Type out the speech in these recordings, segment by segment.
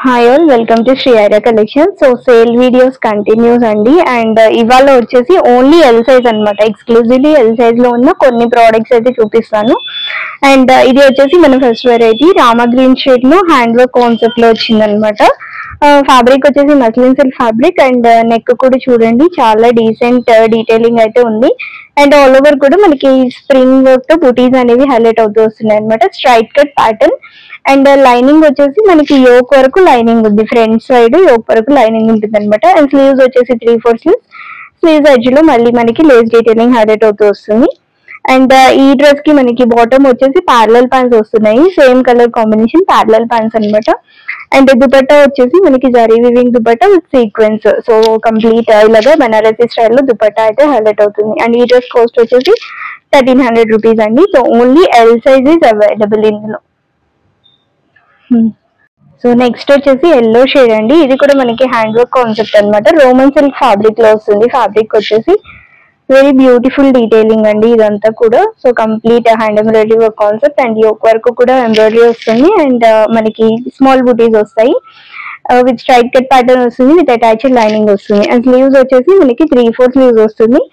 Hi all, welcome to Shri Aira collection. So sale videos continues అండి. And ఇవాళ వచ్చేసి only L size అనమాట. Exclusively L size లో ఉన్న కొన్ని ప్రోడక్ట్స్ అయితే చూపిస్తాను. అండ్ ఇది వచ్చేసి మన first variety Rama green shade లో హ్యాండ్ వర్క్ కాన్సెప్ట్ లో వచ్చిందనమాట. ఫ్యాబ్రిక్ వచ్చేసి muslin silk fabric. And neck కూడా చూడండి, చాలా డీసెంట్ డీటెయిలింగ్ అయితే ఉంది. అండ్ ఆల్ ఓవర్ కూడా మనకి స్ప్రింగ్ వర్క్ తో బూటీస్ అనేవి హైలైట్ అవుతూ వస్తున్నాయి అనమాట. Straight cut pattern. And lining వచ్చేసి మనకి యోక్ వరకు లైనింగ్ ఉంది, ఫ్రంట్ సైడ్ యోక్ వరకు లైనింగ్ ఉంటుంది అనమాట. అండ్ స్లీవ్స్ వచ్చేసి 3/4 స్లీవ్స్ ఎడ్జ్ లో మళ్ళీ మనకి లేస్ డీటెయిలింగ్ హైలైట్ అవుతూ వస్తుంది. అండ్ ఈ డ్రెస్ కి మనకి బాటమ్ వచ్చేసి ప్యారలల్ ప్యాంట్స్ వస్తున్నాయి, same colour combination parallel pants అనమాట. అండ్ దుపట్టా వచ్చేసి మనకి zari weaving dupatta with sequence. So complete ఇలాగా బనారసీ స్టైల్లో దుపట్టా అయితే హైలైట్ అవుతుంది. అండ్ ఈ డ్రెస్ కాస్ట్ వచ్చేసి 1300 రూపీస్ అండి. So only L size is available ఇందులో. సో నెక్స్ట్ వచ్చేసి ఎల్లో షేడ్ అండి. ఇది కూడా మనకి హ్యాండ్ వర్క్ కాన్సెప్ట్ అనమాట. రోమన్ సిల్క్ ఫ్యాబ్రిక్ లో వస్తుంది. ఫ్యాబ్రిక్ వచ్చేసి వెరీ బ్యూటిఫుల్ డీటెయిలింగ్ అండి ఇదంతా కూడా. So complete hand embroidery work concept. And yoke వరకు కూడా ఎంబ్రాయిడరీ వస్తుంది. అండ్ మనకి స్మాల్ బూటీస్ వస్తాయి విత్ స్ట్రైట్ కట్ ప్యాటర్న్ వస్తుంది, విత్ అటాచ్డ్ లైనింగ్ వస్తుంది. అండ్ స్లీవ్స్ వచ్చేసి మనకి 3/4 స్లీవ్స్ వస్తుంది.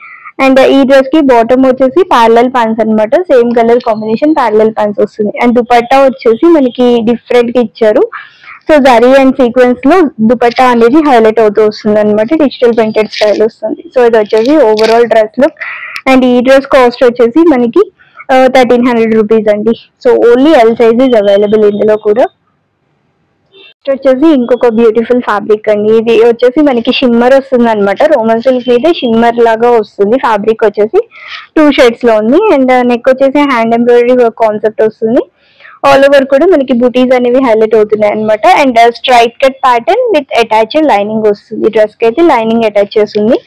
అండ్ ఈ డ్రెస్ కి బాటమ్ వచ్చేసి ప్యారలల్ ప్యాంట్స్ అనమాట, same colour combination parallel pants వస్తుంది. అండ్ దుపట్టా వచ్చేసి మనకి డిఫరెంట్ గా ఇచ్చారు. సో జరీ అండ్ సీక్వెన్స్ లో దుపట్టా అనేది హైలైట్ అవుతూ వస్తుంది అనమాట. డిజిటల్ ప్రింటెడ్ స్టైల్ వస్తుంది. సో ఇది వచ్చేసి ఓవరాల్ డ్రెస్ లుక్. అండ్ ఈ డ్రెస్ కాస్ట్ వచ్చేసి మనకి 1300 రూపీస్ అండి. So only L size is available ఇందులో కూడా. వచ్చేసి ఇంకొక బ్యూటిఫుల్ ఫ్యాబ్రిక్ అండి. ఇది వచ్చేసి మనకి షిమ్మర్ వస్తుంది అనమాట. రోమన్ సిల్క్ మీద షిమ్మర్ లాగా వస్తుంది. ఫ్యాబ్రిక్ వచ్చేసి 2 షేడ్స్ లో ఉంది. అండ్ నెక్ వచ్చేసి హ్యాండ్ ఎంబ్రాయిడరీ వర్క్ కాన్సెప్ట్ వస్తుంది. ఆల్ ఓవర్ కూడా మనకి బూటీస్ అనేవి హైలైట్ అవుతున్నాయి అనమాట. And straight cut pattern with attached lining వస్తుంది. డ్రెస్ కి అయితే లైనింగ్ అటాచ్ చేస్తుంది.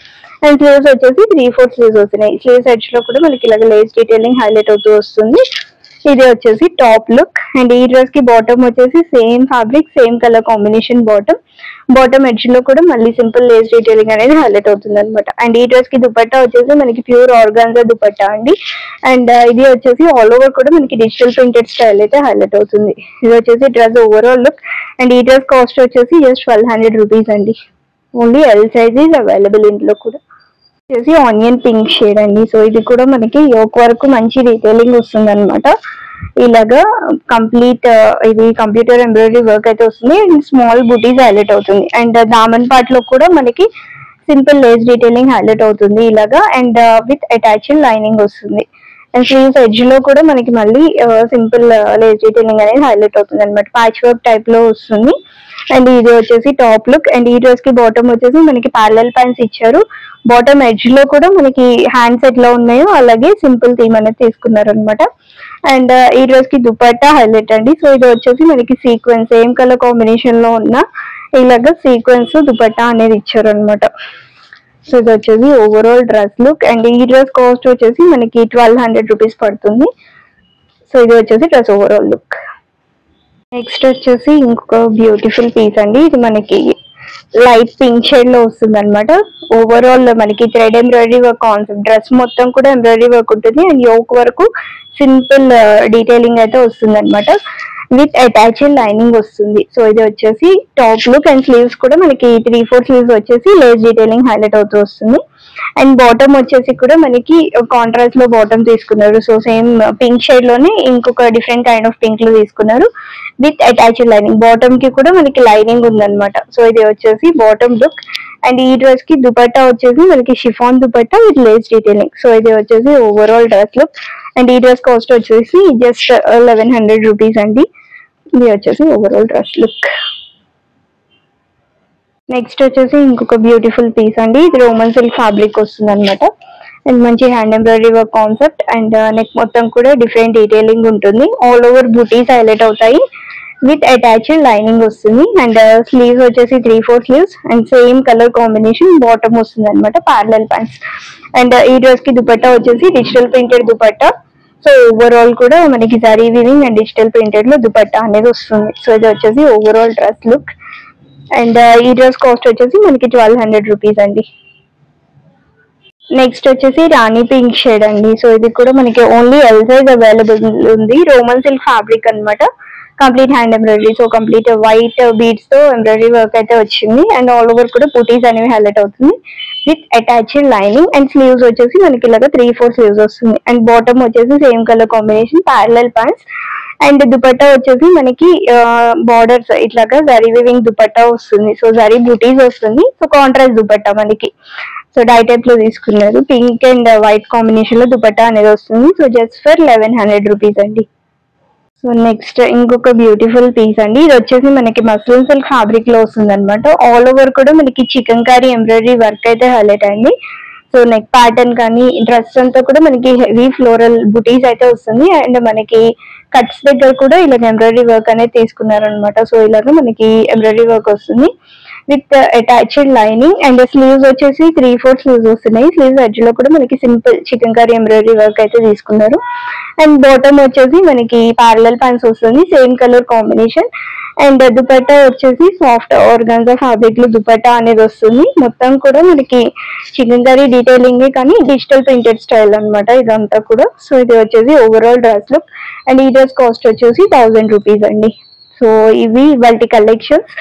అండ్ స్లీవ్స్ వచ్చేసి 3/4 స్లీవ్స్ వస్తున్నాయి. స్లీవ్స్ ఎడ్జ్ లో కూడా మనకి ఇలాగ లేస్ డీటెయిలింగ్ హైలైట్ అవుతూ వస్తుంది. ఇది వచ్చేసి టాప్ లుక్. అండ్ ఈ డ్రెస్ కి బాటమ్ వచ్చేసి same fabric, same colour combination bottom edge లో కూడా మళ్ళీ సింపుల్ లేస్ డీటెయిలింగ్ అనేది హైలైట్ అవుతుంది అనమాట. అండ్ ఈ డ్రెస్ కి దుపట్టా వచ్చేసి మనకి ప్యూర్ ఆర్గాన్జా దుపట్టా అండి. అండ్ ఇది వచ్చేసి ఆల్ ఓవర్ కూడా మనకి డిజిటల్ ప్రింటెడ్ స్టైల్ అయితే హైలైట్ అవుతుంది. ఇది వచ్చేసి డ్రెస్ ఓవరాల్ లుక్. అండ్ ఈ డ్రెస్ కాస్ట్ వచ్చేసి జస్ట్ 1200 రూపీస్ అండి. Only L size is available ఇందులో కూడా. వచ్చేసి ఆనియన్ పింక్ షేడ్ అండి. సో ఇది కూడా మనకి యోక్ వరకు మంచి డీటెయిలింగ్ వస్తుంది అనమాట. ఇలాగా కంప్లీట్ ఇది కంప్యూటర్ ఎంబ్రాయిడరీ వర్క్ అయితే వస్తుంది. అండ్ స్మాల్ బూటీస్ హైలైట్ అవుతుంది. అండ్ దామన్ పార్ట్ లో కూడా మనకి సింపుల్ లేస్ డీటెయిలింగ్ హైలైట్ అవుతుంది ఇలాగా. అండ్ విత్ అటాచ్డ్ లైనింగ్ వస్తుంది. అండ్ స్లీవ్స్ ఎడ్జ్ లో కూడా మనకి మళ్ళీ సింపుల్ లేస్ డీటెయిలింగ్ అనేది హైలైట్ అవుతుంది అనమాట. ప్యాచ్ వర్క్ టైప్ లో వస్తుంది. అండ్ ఇది వచ్చేసి టాప్ లుక్. అండ్ ఈ డ్రెస్ కి బాటమ్ వచ్చేసి మనకి ప్యారలల్ ప్యాంట్స్ ఇచ్చారు. బాటమ్ ఎడ్జ్ లో కూడా మనకి హ్యాండ్స్ ఎట్లా ఉన్నాయో అలాగే సింపుల్ థీమ్ అనేది తీసుకున్నారు అనమాట. అండ్ ఈ డ్రెస్ కి దుపట్టా హైలైట్ అండి. సో ఇది వచ్చేసి మనకి సీక్వెన్స్, సేమ్ కలర్ కాంబినేషన్ లో ఉన్న ఇలాగా సీక్వెన్స్ దుపట్టా అనేది ఇచ్చారు అనమాట. సో ఇది వచ్చేసి ఓవరాల్ డ్రెస్ లుక్. అండ్ ఈ డ్రెస్ కాస్ట్ వచ్చేసి మనకి 1200 రూపీస్ పడుతుంది. సో ఇది వచ్చేసి డ్రెస్ ఓవరాల్ లుక్. నెక్స్ట్ వచ్చేసి ఇంకొక బ్యూటిఫుల్ పీస్ అండి. ఇది మనకి లైట్ పింక్ షేడ్ లో వస్తుంది అనమాట. ఓవరాల్ మనకి thread embroidery work concept. Dress మొత్తం కూడా ఎంబ్రాయిడరీ వర్క్ ఉంటుంది. అండ్ యోక్ వరకు సింపుల్ డీటెయిలింగ్ అయితే వస్తుంది అనమాట, విత్ అటాచ్డ్ లైనింగ్ వస్తుంది. సో ఇది వచ్చేసి టాప్ లుక్. అండ్ స్లీవ్స్ కూడా మనకి 3/4 స్లీవ్స్ వచ్చేసి లేస్ డీటెయిలింగ్ హైలైట్ అవుతూ వస్తుంది. అండ్ బాటమ్ వచ్చేసి కూడా మనకి కాంట్రాస్ట్ లో బాటమ్ తీసుకున్నారు. సో సేమ్ పింక్ షేడ్ లోనే ఇంకొక డిఫరెంట్ కైండ్ ఆఫ్ పింక్ లో తీసుకున్నారు, విత్ అటాచ్డ్ లైనింగ్. బాటమ్ కి కూడా మనకి లైనింగ్ ఉందన్నమాట. సో ఇది వచ్చేసి బాటమ్ లుక్. అండ్ ఈ డ్రెస్ కి దుపట్టా వచ్చేసి మనకి chiffon dupatta with lace detailing. So ఇది వచ్చేసి ఓవరాల్ డ్రెస్ లుక్. అండ్ ఈ డ్రెస్ కాస్ట్ వచ్చేసి జస్ట్ 1100 రూపీస్ అండి. ఇది వచ్చేసి ఓవరాల్ డ్రెస్ లుక్. నెక్స్ట్ వచ్చేసి ఇంకొక బ్యూటిఫుల్ పీస్ అండి. ఇది రోమన్ సిల్క్ ఫ్యాబ్రిక్ వస్తుంది అనమాట. అండ్ మంచి hand embroidery work concept. And neck మొత్తం కూడా డిఫరెంట్ డీటెయిలింగ్ ఉంటుంది. ఆల్ ఓవర్ బూటీస్ హైలైట్ అవుతాయి, విత్ అటాచ్డ్ లైనింగ్ వస్తుంది. అండ్ స్లీవ్స్ వచ్చేసి 3/4 sleeves. And same colour combination bottom వస్తుంది అనమాట, ప్యారలల్ ప్యాంట్స్. అండ్ ఈ డ్రెస్ కి దుపట్టా వచ్చేసి digital printed dupatta. So overall కూడా మనకి zari weaving and digital printed లో దుపట్టా అనేది వస్తుంది. సో ఇది వచ్చేసి ఓవరాల్ డ్రెస్ లుక్. అండ్ ఈ డ్రెస్ కాస్ట్ వచ్చేసి మనకి 1200 రూపీస్ అండి. నెక్స్ట్ వచ్చేసి రాణి పింక్ షేడ్ అండి. సో ఇది కూడా మనకి ఓన్లీ ఎల్ సైజ్ అవైలబుల్ ఉంది. రోమన్ సిల్క్ ఫ్యాబ్రిక్ అనమాట. Complete hand embroidery, so complete white beads తో ఎంబ్రాయిడరీ వర్క్ అయితే వచ్చింది. అండ్ ఆల్ ఓవర్ కూడా బూటీస్ అనేవి హైలైట్ అవుతుంది with attached lining. And sleeves వచ్చేసి మనకి ఇలాగా 3/4 స్లీవ్స్ వస్తుంది. అండ్ బాటమ్ వచ్చేసి same colour combination parallel pants. And dupatta వచ్చేసి మనకి బార్డర్స్ ఇట్లాగా జరీ వీవింగ్ దుపట్టా వస్తుంది. సో జరీ బూటీస్ వస్తుంది. సో కాంట్రాస్ట్ దుపట్టా మనకి సో డై టైప్ లో తీసుకున్నారు. పింక్ అండ్ వైట్ కాంబినేషన్ లో దుపట్టా అనేది వస్తుంది. సో జస్ట్ ఫర్ 1100 రూపీస్ అండి. సో నెక్స్ట్ ఇంకొక బ్యూటిఫుల్ పీస్ అండి. ఇది వచ్చేసి మనకి మస్లిన్ సిల్క్ ఫ్యాబ్రిక్ లో వస్తుంది అనమాట. ఆల్ ఓవర్ కూడా మనకి చికెన్ కర్రీ ఎంబ్రాయిడరీ వర్క్ అయితే హైలైట్ అయింది. సో నెక్ ప్యాటర్న్ కానీ డ్రెస్ అంతా కూడా మనకి హెవీ ఫ్లోరల్ బుటీస్ అయితే వస్తుంది. అండ్ మనకి కట్స్ దగ్గర కూడా ఇలా ఎంబ్రాయిడరీ వర్క్ అనేది తీసుకున్నారు అనమాట. సో ఇలాగ మనకి ఎంబ్రాయిడరీ వర్క్ వస్తుంది with attached lining. And sleeves వచ్చేసి 3/4 స్లీవ్స్ వస్తున్నాయి. స్లీవ్స్ ఎడ్జ్ లో కూడా మనకి simple chicken curry embroidery work అయితే తీసుకున్నారు. అండ్ బాటమ్ వచ్చేసి మనకి ప్యారలల్ ప్యాంట్స్ వస్తుంది same colour combination. And dupatta వచ్చేసి సాఫ్ట్ ఆర్గాన్జా ఫ్యాబ్రిక్ లో దుపట్టా అనేది వస్తుంది. మొత్తం కూడా మనకి చికెన్ కర్రీ డీటెయిలింగ్ కానీ డిజిటల్ ప్రింటెడ్ స్టైల్ అనమాట ఇదంతా కూడా. సో ఇది వచ్చేసి ఓవరాల్ డ్రెస్ లుక్. అండ్ ఈ డ్రెస్ కాస్ట్ వచ్చేసి 1000 రూపీస్ అండి. సో ఇవి వాటి కలెక్షన్స్.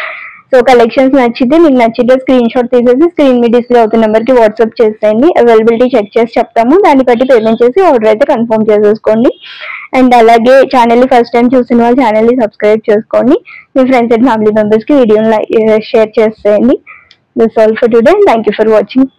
సో కలెక్షన్స్ నచ్చితే మీకు నచ్చితే స్క్రీన్ షాట్ తీసేసి స్క్రీన్ మీద డిస్ప్లే అవుతున్న నెంబర్ కి వాట్సాప్ చేసేయండి. అవైలబిలిటీ చెక్ చేసి చెప్తాము. దాన్ని బట్టి పేమెంట్ చేసి ఆర్డర్ అయితే కన్ఫర్మ్ చేసేసుకోండి. అండ్ అలాగే ఛానల్ ని ఫస్ట్ టైం చూసిన వాళ్ళు ఛానల్ ని సబ్స్క్రైబ్ చేసుకోండి. మీ ఫ్రెండ్స్ అండ్ ఫ్యామిలీ మెంబర్స్ కి వీడియోని షేర్ చేసేయండి. This all for today. Thank you for watching.